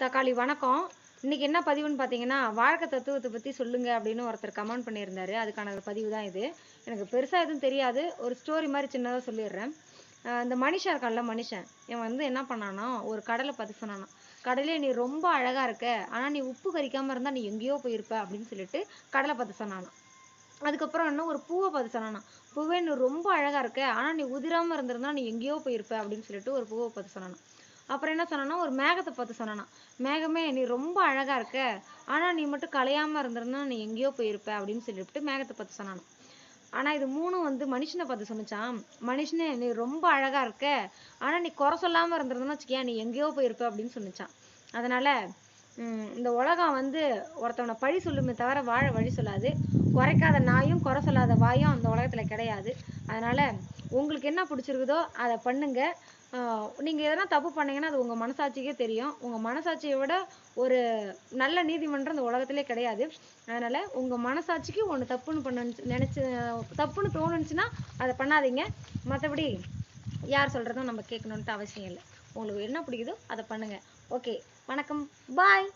தக்காளி வணக்கம். இன்னைக்கு என்ன பதிவுன்னு பார்த்தீங்கன்னா, வாழ்க்கை தத்துவத்தை பற்றி சொல்லுங்க அப்படின்னு ஒருத்தர் கமெண்ட் பண்ணியிருந்தாரு. அதுக்கான பதிவு தான் இது. எனக்கு பெருசாக எதுவும் தெரியாது. ஒரு ஸ்டோரி மாதிரி சின்னதாக சொல்லிடுறேன். இந்த மனுஷன் இருக்கான்ல மனுஷன், இவன் வந்து என்ன பண்ணானா, ஒரு கடலை பார்த்து சொன்னானா, கடலே நீ ரொம்ப அழகா இருக்க, ஆனால் நீ உப்பு கரிக்காமல் இருந்தால் நீ எங்கேயோ போயிருப்ப அப்படின்னு சொல்லிட்டு கடலை பார்த்து சொன்னானா. அதுக்கப்புறம் என்ன ஒரு பூவை பார்த்து சொன்னானா, பூவே நீ ரொம்ப அழகா இருக்க, ஆனால் நீ உதிராமல் இருந்திருந்தா நீ எங்கேயோ போயிருப்ப அப்படின்னு சொல்லிட்டு ஒரு பூவை பார்த்து சொன்னானா. அப்புறம் என்ன சொன்னானா, ஒரு மேகத்தை பார்த்து சொன்னானா, மேகமே நீ ரொம்ப அழகா இருக்க, ஆனா நீ மட்டும் கலையாம இருந்திருந்தா நீ எங்கேயோ போயிருப்ப அப்படின்னு சொல்லிட்டு மேகத்தை பார்த்து சொன்னானா. ஆனா இது மூணும் வந்து மனுஷனை பார்த்து சொன்னிச்சான். மனுஷனே நீ ரொம்ப அழகா இருக்க, ஆனா நீ குறை சொல்லாம இருந்திருந்தா வச்சுக்கியா நீ எங்கேயோ போயிருப்ப அப்படின்னு சொன்னிச்சான். அதனால இந்த உலகம் வந்து ஒருத்தவனை பழி சொல்லுமே தவிர வாழ வழி சொல்லாது. குறைக்காத நாயும் குறை சொல்லாத வாயும் அந்த உலகத்துல கிடையாது. அதனால உங்களுக்கு என்ன பிடிச்சிருக்குதோ அதை பண்ணுங்க. நீங்கள் எதனா தப்பு பண்ணீங்கன்னா அது உங்கள் மனசாட்சிக்கே தெரியும். உங்கள் மனசாட்சியை விட ஒரு நல்ல நீதிமன்றம் இந்த உலகத்திலே கிடையாது. அதனால் உங்கள் மனசாட்சிக்கு ஒன்று தப்புன்னு தப்புன்னு தோணுச்சுன்னா அதை பண்ணாதீங்க. மற்றபடி யார் சொல்கிறதும் நம்ம கேட்கணுன்ட்டு அவசியம் இல்லை. உங்களுக்கு என்ன பிடிக்குதோ அதை பண்ணுங்கள். ஓகே, வணக்கம், பாய்.